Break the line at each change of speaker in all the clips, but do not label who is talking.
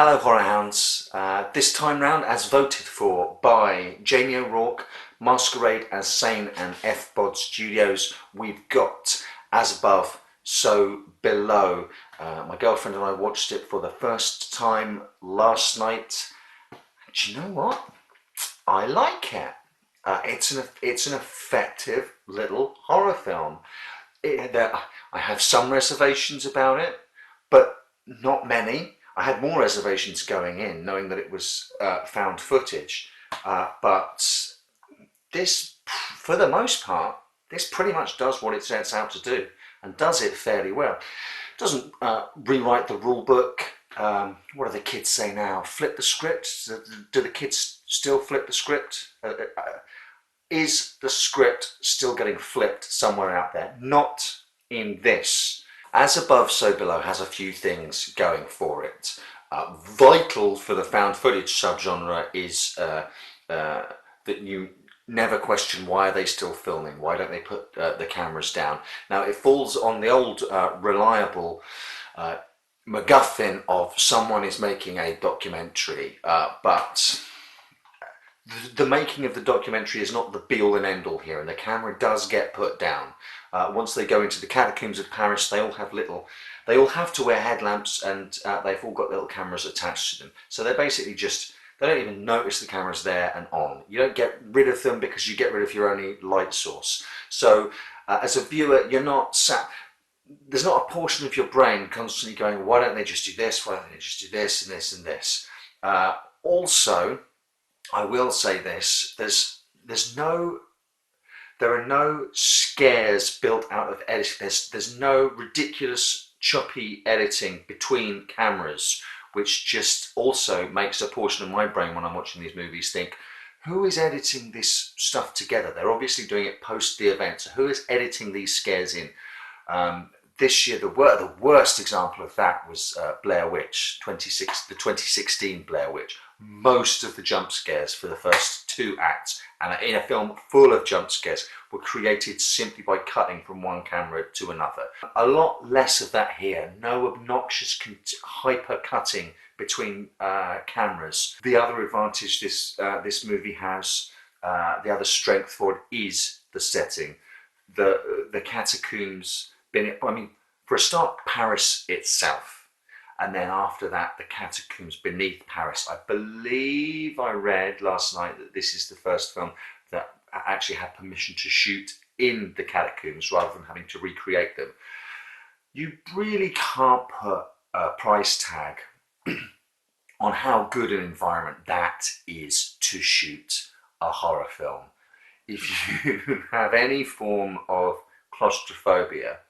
Hello Horror Hounds. This time round, as voted for by Jamie O'Rourke, Masquerade as Sane and FBOD Studios, we've got As Above, So Below. My girlfriend and I watched it for the first time last night. Do you know what? I like it. It's an effective little horror film. I have some reservations about it, but not many. I had more reservations going in, knowing that it was found footage. But this, for the most part, this pretty much does what it sets out to do and does it fairly well. Doesn't rewrite the rule book. What do the kids say now? Flip the script? Do the kids still flip the script? Is the script still getting flipped somewhere out there? Not in this. As Above, So Below has a few things going for it. Vital for the found footage subgenre is that you never question why are they still filming, why don't they put the cameras down. Now it falls on the old reliable MacGuffin of someone is making a documentary, but the making of the documentary is not the be-all and end-all here, and the camera does get put down. Once they go into the catacombs of Paris, they all have to wear headlamps, and they've all got little cameras attached to them. So they're basically they don't even notice the camera's there and on. You don't get rid of them because you get rid of your only light source. So as a viewer, there's not a portion of your brain constantly going, why don't they just do this, why don't they just do this and this and this. Also, I will say this, there are no scares built out of editing. There's no ridiculous choppy editing between cameras, which just also makes a portion of my brain when I'm watching these movies think, who is editing this stuff together? They're obviously doing it post the event, so who is editing these scares in? This year, the worst example of that was Blair Witch, the 2016 Blair Witch. Most of the jump scares for the first two acts, and in a film full of jump scares, were created simply by cutting from one camera to another. A lot less of that here. No obnoxious hyper cutting between cameras. The other advantage this movie has, the other strength for it, is the setting. The catacombs. For a start, Paris itself, and then after that, the catacombs beneath Paris. I believe I read last night that this is the first film that actually had permission to shoot in the catacombs rather than having to recreate them. You really can't put a price tag on how good an environment that is to shoot a horror film. If you have any form of claustrophobia,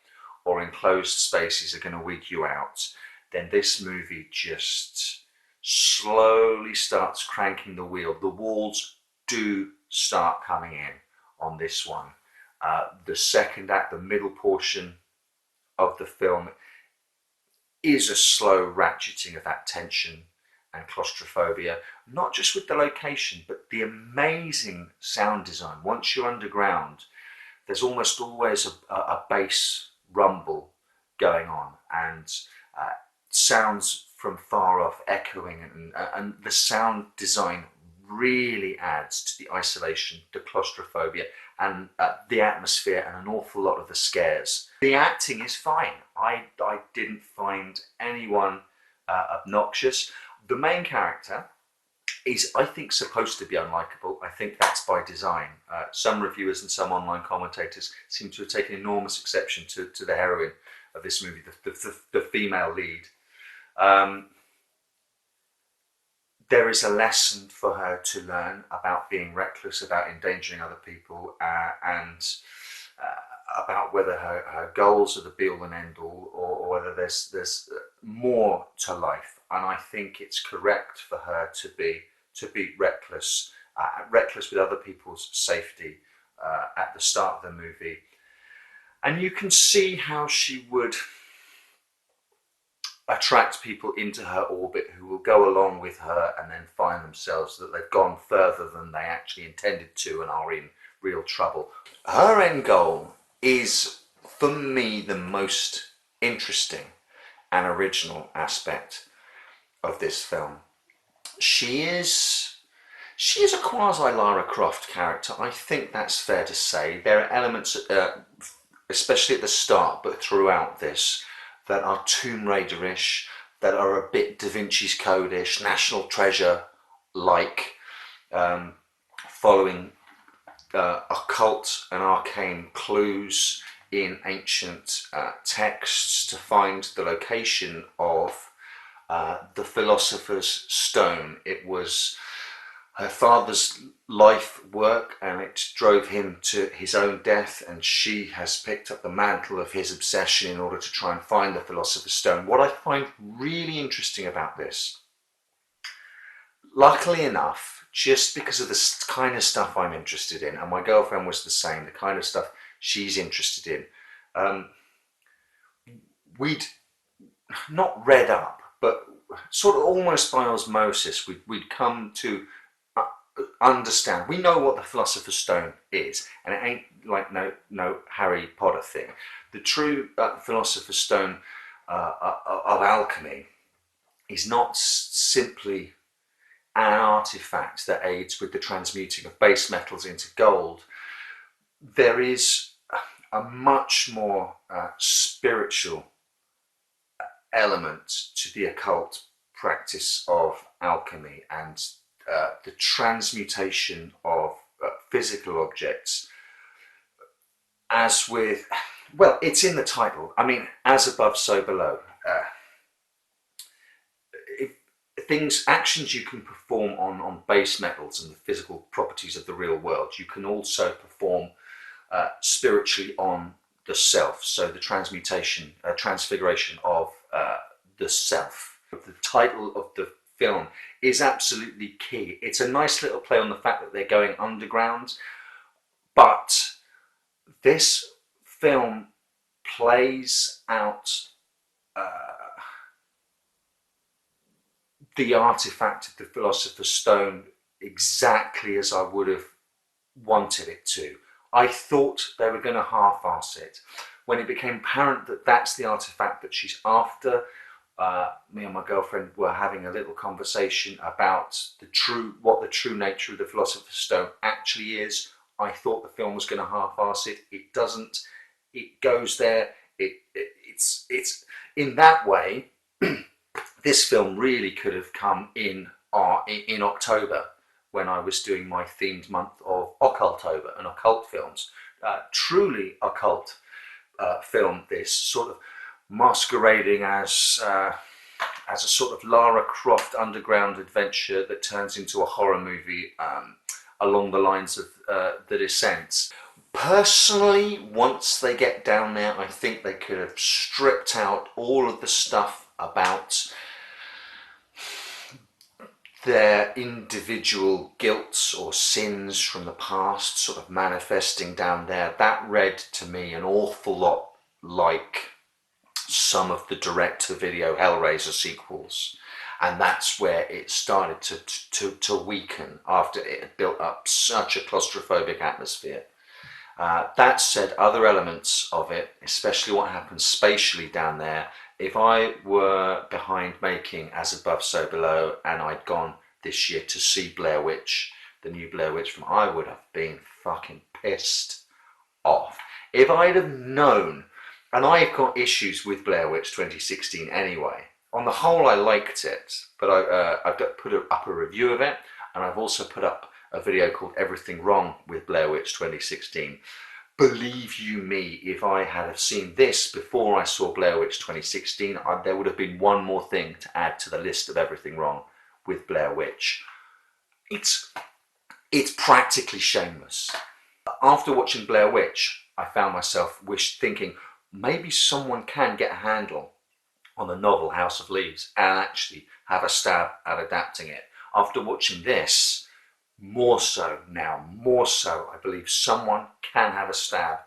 or enclosed spaces are going to weed you out, then this movie just slowly starts cranking the wheel. The walls do start coming in on this one. The second act, the middle portion of the film, is a slow ratcheting of that tension and claustrophobia, not just with the location, but the amazing sound design. Once you're underground, there's almost always a bass rumble going on, and sounds from far off echoing, and the sound design really adds to the isolation, the claustrophobia, and the atmosphere, and an awful lot of the scares. The acting is fine. I didn't find anyone obnoxious. The main character is, I think, supposed to be unlikable. I think that's by design. Some reviewers and some online commentators seem to have taken enormous exception to the heroine of this movie, the female lead. There is a lesson for her to learn about being reckless, about endangering other people, and about whether her goals are the be-all and end-all, or whether there's more to life. And I think it's correct for her to be reckless, reckless with other people's safety at the start of the movie. And you can see how she would attract people into her orbit who will go along with her and then find themselves that they've gone further than they actually intended to and are in real trouble. Her end goal is, for me, the most interesting and original aspect. of this film. She is she is a quasi Lara Croft character. I think that's fair to say. There are elements, especially at the start, but throughout this, that are Tomb Raider-ish, that are a bit Da Vinci's Code-ish, National Treasure-like, following occult and arcane clues in ancient texts to find the location of the Philosopher's Stone. It was her father's life work, and it drove him to his own death, and she has picked up the mantle of his obsession in order to try and find the Philosopher's Stone. What I find really interesting about this, luckily enough, just because of the kind of stuff I'm interested in, and my girlfriend was the same, the kind of stuff she's interested in, we'd not read up, but sort of almost by osmosis, we'd come to understand. We know what the Philosopher's Stone is, and it ain't like no Harry Potter thing. The true Philosopher's Stone of alchemy is not simply an artifact that aids with the transmuting of base metals into gold. There is a much more spiritual element to the occult practice of alchemy, and the transmutation of physical objects, as with, well, it's in the title. I mean, as above, so below. Actions you can perform on base metals and the physical properties of the real world, you can also perform spiritually on the self. So the transmutation, transfiguration of the self. The title of the film is absolutely key. It's a nice little play on the fact that they're going underground, but this film plays out the artifact of the Philosopher's Stone exactly as I would have wanted it to. I thought they were going to half-ass it. When it became apparent that that's the artifact that she's after, me and my girlfriend were having a little conversation about what the true nature of the Philosopher's Stone actually is. I thought the film was going to half-ass it. It doesn't. It goes there. It's in that way. This film really could have come in October, when I was doing my themed month of Occultober and occult films. Truly occult film. This sort of masquerading as a sort of Lara Croft underground adventure that turns into a horror movie along the lines of The Descent. Personally, once they get down there, I think they could have stripped out all of the stuff about their individual guilts or sins from the past sort of manifesting down there. That read to me an awful lot like some of the direct-to-video Hellraiser sequels, and that's where it started to weaken after it had built up such a claustrophobic atmosphere. That said, other elements of it, especially what happens spatially down there, if I were behind making As Above, So Below, and I'd gone this year to see Blair Witch, the new Blair Witch film, I would have been fucking pissed off. If I'd have known, and I've got issues with Blair Witch 2016 anyway. On the whole, I liked it, but I've put up a review of it, and I've also put up a video called Everything Wrong with Blair Witch 2016. Believe you me, if I had seen this before I saw Blair Witch 2016, there would have been one more thing to add to the list of everything wrong with Blair Witch. It's practically shameless. After watching Blair Witch, I found myself thinking maybe someone can get a handle on the novel House of Leaves and actually have a stab at adapting it. After watching this, more so, I believe someone can have a stab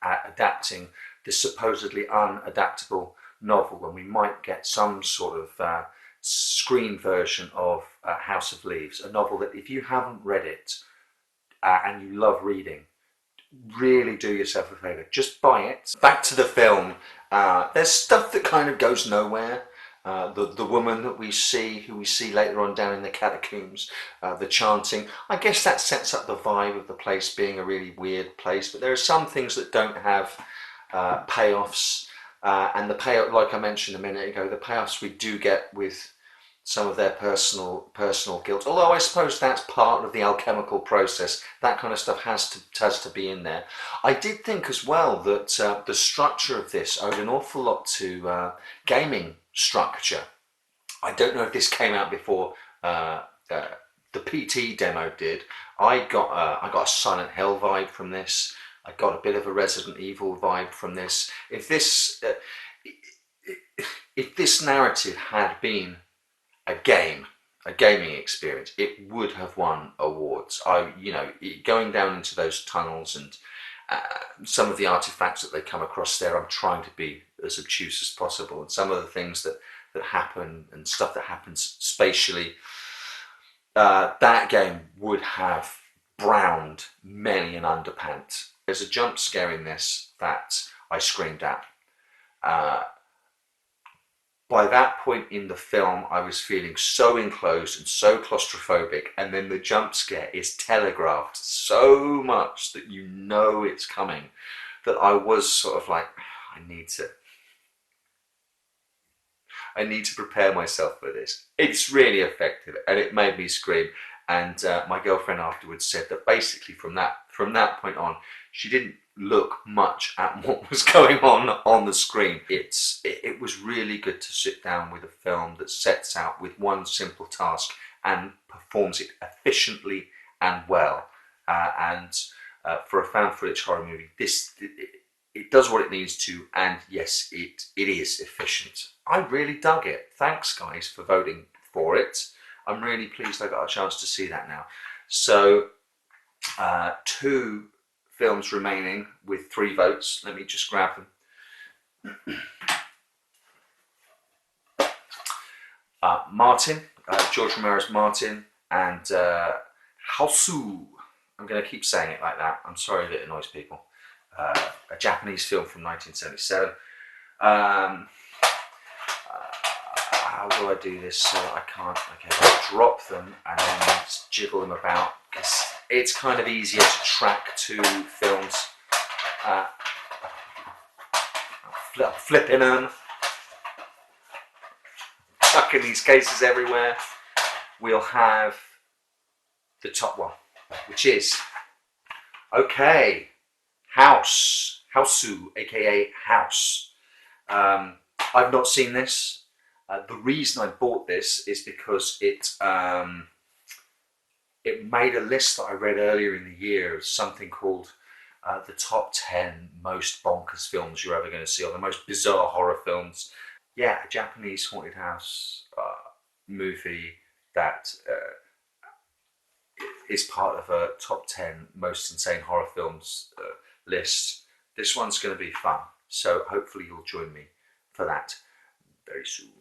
at adapting this supposedly unadaptable novel, and we might get some sort of screen version of House of Leaves, a novel that if you haven't read it and you love reading, really do yourself a favour, just buy it. Back to the film, there's stuff that kind of goes nowhere. The woman that who we see later on down in the catacombs, the chanting. I guess that sets up the vibe of the place being a really weird place. But there are some things that don't have payoffs, and the payoff, like I mentioned a minute ago, the payoffs we do get with some of their personal guilt. Although I suppose that's part of the alchemical process. That kind of stuff has to be in there. I did think as well that the structure of this owed an awful lot to gaming structure. I don't know if this came out before the PT demo did. I got a Silent Hill vibe from this. I got a bit of a Resident Evil vibe from this. If this narrative had been a gaming experience, it would have won awards. Going down into those tunnels and some of the artifacts that they come across there, I'm trying to be as obtuse as possible, and some of the things that happen and stuff that happens spatially, that game would have browned many an underpants. There's a jump scare in this that I screamed at. By that point in the film, I was feeling so enclosed and so claustrophobic, and then the jump scare is telegraphed so much that you know it's coming, that I was sort of like, I need to prepare myself for this. It's really effective, and it made me scream. And my girlfriend afterwards said that basically from that point on, she didn't look much at what was going on the screen. It was really good to sit down with a film that sets out with one simple task and performs it efficiently and well. For a found footage horror movie, it does what it needs to, and yes, it is efficient. I really dug it. Thanks, guys, for voting for it. I'm really pleased I got a chance to see that now. So, 2 films remaining with 3 votes. Let me just grab them. Martin, George Romero's Martin, and Hausu. I'm going to keep saying it like that. I'm sorry if it annoys people. A Japanese film from 1977. How do I do this so I can't? Okay, I'll drop them and then jiggle them about, because it's kind of easier to track 2 films. Flipping them, chucking these cases everywhere. We'll have the top one, which is, okay, Hausu, aka House. I've not seen this. The reason I bought this is because it made a list that I read earlier in the year of something called the top 10 most bonkers films you're ever going to see, or the most bizarre horror films. Yeah, a Japanese haunted house movie that is part of a top 10 most insane horror films list. This one's going to be fun, so hopefully you'll join me for that very soon.